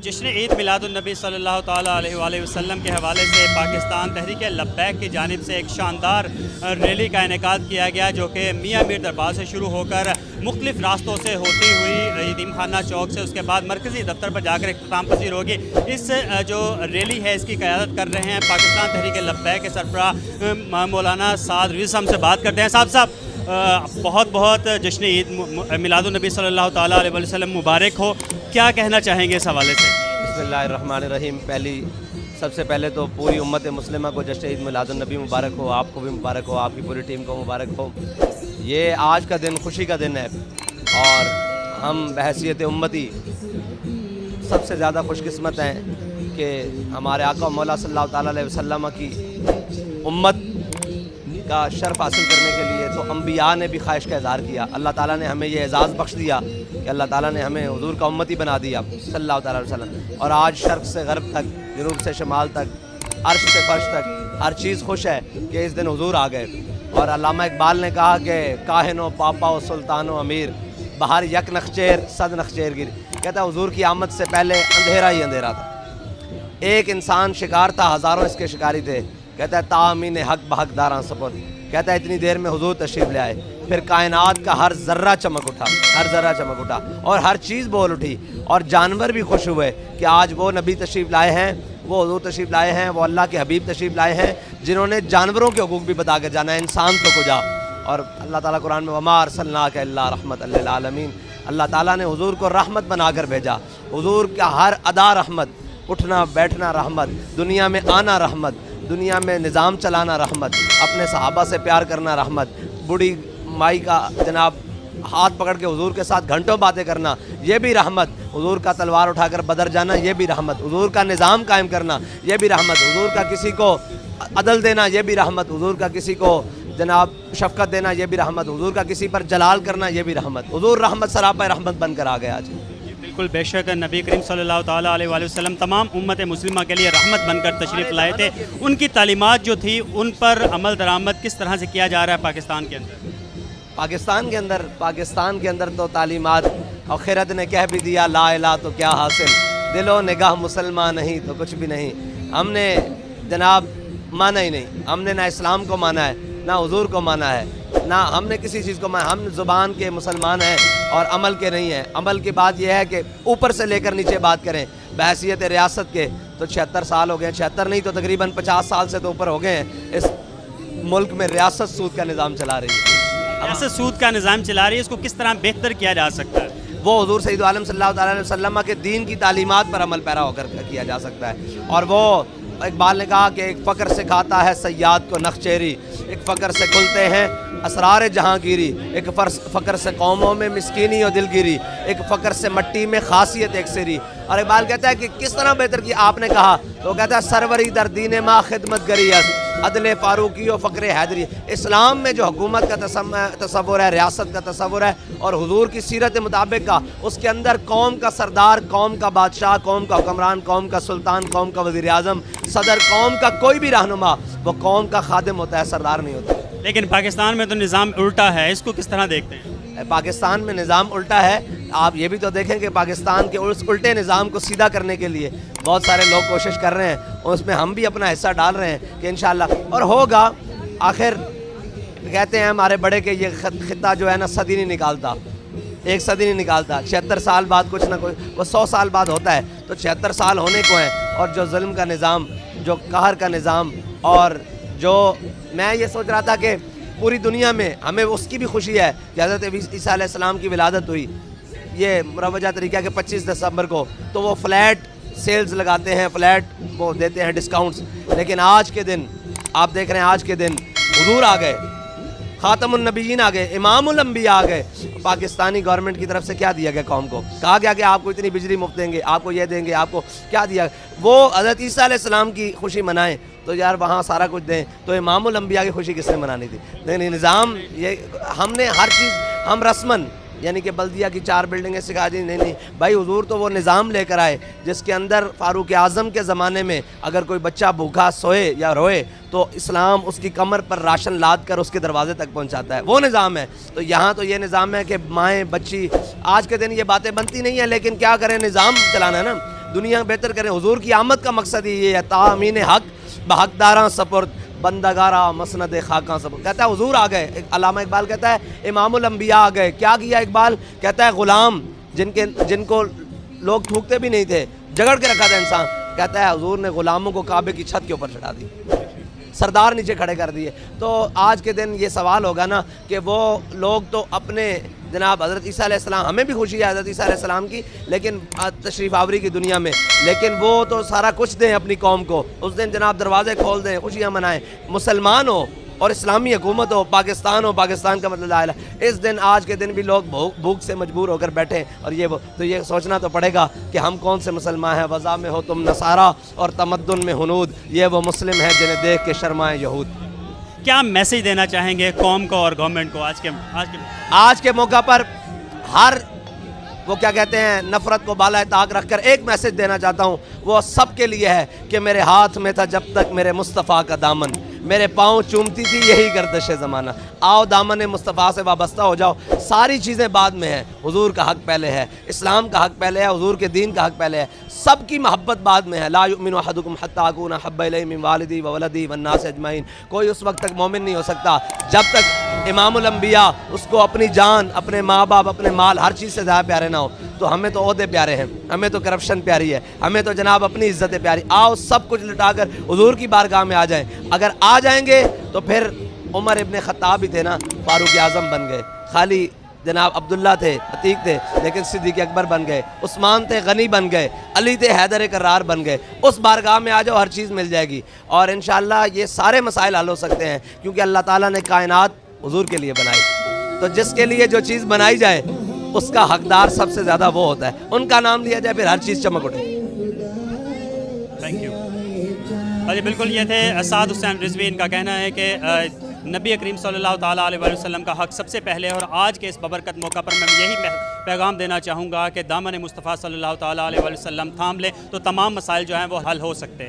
جشن عید میلاد النبی صلی اللہ تعالیٰ علیہ وآلہ وسلم کے حوالے سے پاکستان تحریک لبیک کی جانب سے ایک شاندار ریلی کا انعقاد کیا گیا، جو کہ میاں میر دربار سے شروع ہو کر مختلف راستوں سے ہوتی ہوئی یتیم خانہ چوک سے اس کے بعد مرکزی دفتر پر جا کر اختتام پذیر ہوگی۔ اس جو ریلی ہے اس کی قیادت کر رہے ہیں پاکستان تحریک لبیک کے سربراہ مولانا سعد رضوی صاحب سے بات کرتے ہیں۔ صاحب بہت بہت جشن عید میلاد النبی صلی اللہ تعالیٰ علیہ وسلم مبارک ہو، کیا کہنا چاہیں گے اس حوالے سے؟ بسم اللہ الرحمن الرحیم۔ سب سے پہلے تو پوری امت مسلمہ کو جشن عید میلاد النبی مبارک ہو، آپ کو بھی مبارک ہو، آپ کی پوری ٹیم کو مبارک ہو۔ یہ آج کا دن خوشی کا دن ہے اور ہم بحیثیت امتی سب سے زیادہ خوش قسمت ہیں کہ ہمارے آقا مولا صلی اللہ تعالیٰ علیہ وسلم کی امت کا شرف حاصل کرنے کے لیے تو انبیاء نے بھی خواہش کا اظہار کیا۔ اللہ تعالیٰ نے ہمیں یہ اعزاز بخش دیا کہ اللہ تعالیٰ نے ہمیں حضور کا امتی بنا دیا صلی اللہ تعالیٰ علیہ وسلم، اور آج شرق سے غرب تک، جنوب سے شمال تک، عرش سے فرش تک ہر چیز خوش ہے کہ اس دن حضور آ گئے۔ اور علامہ اقبال نے کہا کہ کاہن و پاپا و سلطان و امیر بہر یک نخچیر صد نخچیر گر، کہتا ہے حضور کی آمد سے پہلے اندھیرا ہی اندھیرا تھا، ایک انسان شکار تھا، ہزاروں اس کے شکاری تھے۔ کہتا ہے تامین حق بحق داراں سپر، کہتا ہے اتنی دیر میں حضور تشریف لے آئے، پھر کائنات کا ہر ذرہ چمک اٹھا، ہر ذرہ چمک اٹھا اور ہر چیز بول اٹھی، اور جانور بھی خوش ہوئے کہ آج وہ نبی تشریف لائے ہیں، وہ حضور تشریف لائے ہیں، وہ اللہ کے حبیب تشریف لائے ہیں جنہوں نے جانوروں کے حقوق بھی بتا کے جانا ہے، انسان تو کو جا۔ اور اللہ تعالیٰ قرآن میں وما ارسلناک الا رحمۃ للعالمین، اللہ تعالیٰ نے حضور کو رحمت بنا کر بھیجا۔ حضور کا ہر ادا رحمت، اٹھنا بیٹھنا رحمت، دنیا میں آنا رحمت، دنیا میں نظام چلانا رحمت، اپنے صحابہ سے پیار کرنا رحمت، بوڑھی مائی کا جناب ہاتھ پکڑ کے حضور کے ساتھ گھنٹوں باتیں کرنا یہ بھی رحمت، حضور کا تلوار اٹھا کر بدر جانا یہ بھی رحمت، حضور کا نظام قائم کرنا یہ بھی رحمت، حضور کا کسی کو عدل دینا یہ بھی رحمت، حضور کا کسی کو جناب شفقت دینا یہ بھی رحمت، حضور کا کسی پر جلال کرنا یہ بھی رحمت۔ حضور رحمت سراپا رحمت بن کر آ گیا آج۔ بالکل بے شک نبی کریم صلی اللہ تعالیٰ علیہ وآلہ وسلم تمام امت مسلمہ کے لیے رحمت بن کر تشریف لائے تھے۔ ان کی تعلیمات جو تھی ان پر عمل درآمد کس طرح سے کیا جا رہا ہے پاکستان کے اندر؟ پاکستان کے اندر تو تعلیمات، اور خیرت نے کہہ بھی دیا لا الہ تو کیا حاصل، دل و نگاہ مسلمان نہیں تو کچھ بھی نہیں۔ ہم نے جناب مانا ہی نہیں، ہم نے نہ اسلام کو مانا ہے نہ حضور کو مانا ہے، نہ ہم نے کسی چیز کو مانا۔ ہم زبان کے مسلمان ہیں اور عمل کے نہیں ہیں۔ عمل کی بات یہ ہے کہ اوپر سے لے کر نیچے بات کریں۔ بحیثیت ریاست کے تو 76 سال ہو گئے، 76 نہیں تو تقریباً 50 سال سے تو اوپر ہو گئے ہیں اس ملک میں ریاست سود کا نظام چلا رہی ہے۔ ریاست سود کا نظام چلا رہی ہے، اس کو کس طرح بہتر کیا جا سکتا ہے؟ وہ حضور سید عالم صلی اللہ تعالیٰ علیہ وسلم کے دین کی تعلیمات پر عمل پیرا ہو کر کیا جا سکتا ہے۔ اور وہ اقبال نے کہا کہ ایک فقر سکھاتا ہے سیاد کو نخچیری، ایک فقر سے کھلتے ہیں اسرار جہانگیری، ایک فقر سے قوموں میں مسکینی و دلگیری، ایک فقر سے مٹی میں خاصیت ایک سری۔ اور اقبال کہتا ہے کہ کس طرح بہتر کی آپ نے کہا، تو وہ کہتا ہے سروری در دین ما خدمت گریت عدل فاروقی و فقر حیدری۔ اسلام میں جو حکومت کا تصور ہے، ریاست کا تصور ہے، اور حضور کی سیرت مطابق کا، اس کے اندر قوم کا سردار، قوم کا بادشاہ، قوم کا حکمران، قوم کا سلطان، قوم کا وزیر اعظم، صدر، قوم کا کوئی بھی رہنما وہ قوم کا خادم ہوتا ہے، سردار نہیں ہوتا۔ لیکن پاکستان میں تو نظام الٹا ہے، اس کو کس طرح دیکھتے ہیں؟ پاکستان میں نظام الٹا ہے۔ آپ یہ بھی تو دیکھیں کہ پاکستان کے اس الٹے نظام کو سیدھا کرنے کے لیے بہت سارے لوگ کوشش کر رہے ہیں، اور اس میں ہم بھی اپنا حصہ ڈال رہے ہیں کہ انشاءاللہ اور ہوگا۔ آخر کہتے ہیں ہمارے بڑے کہ یہ خطہ جو ہے نا صدی نہیں نکالتا، ایک صدی نہیں نکالتا، 76 سال بعد کچھ نہ کچھ، وہ 100 سال بعد ہوتا ہے، تو 76 سال ہونے کو ہیں۔ اور جو ظلم کا نظام، جو قہر کا نظام، اور جو میں یہ سوچ رہا تھا کہ پوری دنیا میں ہمیں اس کی بھی خوشی ہے کہ حضرت عیسیٰ علیہ السلام کی ولادت ہوئی یہ مروجہ طریقہ کے 25 دسمبر کو، تو وہ فلیٹ سیلز لگاتے ہیں، فلیٹ وہ دیتے ہیں ڈسکاؤنٹس۔ لیکن آج کے دن آپ دیکھ رہے ہیں، آج کے دن حضور آ گئے، خاتم النبیین آ گئے، امام الانبیاء آ گئے۔ پاکستانی گورنمنٹ کی طرف سے کیا دیا گیا قوم کو؟ کہا گیا کہ آپ کو اتنی بجلی مفت دیں گے، آپ کو یہ دیں گے، آپ کو کیا دیا؟ وہ حضرت عیسیٰ علیہ السلام کی خوشی منائیں تو یار وہاں سارا کچھ دیں، تو امام الانبیاء کی خوشی کس نے منانی تھی؟ لیکن نظام یہ ہم نے ہر چیز ہم رسمن یعنی کہ بلدیہ کی 4 بلڈنگیں سکھا دی، نہیں بھائی، حضور تو وہ نظام لے کر آئے جس کے اندر فاروق اعظم کے زمانے میں اگر کوئی بچہ بھوکا سوئے یا روئے تو اسلام اس کی کمر پر راشن لاد کر اس کے دروازے تک پہنچاتا ہے، وہ نظام ہے۔ تو یہاں تو یہ نظام ہے کہ مائیں بچی، آج کے دن یہ باتیں بنتی نہیں ہیں، لیکن کیا کریں، نظام چلانا ہے نا۔ دنیا بہتر کریں. حضور کی آمد کا مقصد ہی یہ ہے, تامین حق بحقداراں سپرد بندگارا مسند خاکاں سپرد. کہتا ہے حضور آ گئے. علامہ اقبال کہتا ہے امام الانبیاء آ گئے. کیا کیا اقبال؟ کہتا ہے غلام جن کو لوگ تھوکتے بھی نہیں تھے, جگڑ کے رکھا تھا انسان, کہتا ہے حضور نے غلاموں کو کعبے کی چھت کے اوپر چڑھا دی, سردار نیچے کھڑے کر دیے. تو آج کے دن یہ سوال ہوگا نا کہ وہ لوگ تو اپنے جناب حضرت عیسیٰ علیہ السلام, ہمیں بھی خوشی ہے حضرت عیسیٰ علیہ السلام کی, لیکن تشریف آوری کی دنیا میں, لیکن وہ تو سارا کچھ دیں اپنی قوم کو, اس دن جناب دروازے کھول دیں, خوشیاں منائیں. مسلمان ہو اور اسلامی حکومت ہو, پاکستان ہو, پاکستان کا مطلب لا الہ, اس دن آج کے دن بھی لوگ بھوک سے مجبور ہو کر بیٹھے. اور تو یہ سوچنا تو پڑے گا کہ ہم کون سے مسلمان ہیں. وضع میں ہو تم نصارہ اور تمدن میں ہنود, یہ وہ مسلم ہیں جنہیں دیکھ کے شرمائیں یہود. کیا میسیج دینا چاہیں گے قوم کو اور گورنمنٹ کو آج کے موقع پر؟ وہ کیا کہتے ہیں, نفرت کو بالائے طاق رکھ کر ایک میسیج دینا چاہتا ہوں. وہ سب کے لیے ہے کہ میرے ہاتھ میں تھا جب تک میرے مصطفیٰ کا دامن, میرے پاؤں چومتی تھی یہی گردش زمانہ. آؤ دامن مصطفیٰ سے وابستہ ہو جاؤ. ساری چیزیں بعد میں ہیں, حضور کا حق پہلے ہے, اسلام کا حق پہلے ہے, حضور کے دین کا حق پہلے ہے, سب کی محبت بعد میں ہے. لا یؤمن احدکم حتی اکون احب الیہ من والدی وولدی والناس اجمعین. کوئی اس وقت تک مومن نہیں ہو سکتا جب تک امام الانبیاء اس کو اپنی جان, اپنے ماں باپ, اپنے مال, ہر چیز سے زیادہ پیارے نہ ہو. تو ہمیں تو عہدے پیارے ہیں, ہمیں تو کرپشن پیاری ہے, ہمیں تو جناب اپنی عزتیں پیاری. آؤ سب کچھ لٹا کر حضور کی بارگاہ میں آ جائیں. اگر آ جائیں گے تو پھر عمر ابن خطاب بھی تھے نا, فاروق اعظم بن گئے. خالی جناب عبداللہ تھے, عتیق تھے, لیکن صدیق اکبر بن گئے. عثمان تھے, غنی بن گئے. علی تھے, حیدر کرار بن گئے. اس بارگاہ میں آ جاؤ, ہر چیز مل جائے گی. اور انشاءاللہ یہ سارے مسائل حل ہو سکتے ہیں, کیونکہ اللہ تعالیٰ نے کائنات حضور کے لیے بنائی. تو جس کے لیے جو چیز بنائی جائے اس کا حقدار سب سے زیادہ وہ ہوتا ہے. ان کا نام لیا جائے, پھر ہر چیز چمک اٹھے. Thank you. جی بالکل, یہ تھے اسعد حسین رضوی. ان کا کہنا ہے کہ نبی کریم صلی اللہ تعالیٰ علیہ وسلم کا حق سب سے پہلے ہے, اور آج کے اس ببرکت موقع پر میں یہی پیغام دینا چاہوں گا کہ دامن مصطفیٰ صلی اللہ تعالیٰ علیہ وسلم تھام لیں تو تمام مسائل جو ہیں وہ حل ہو سکتے ہیں.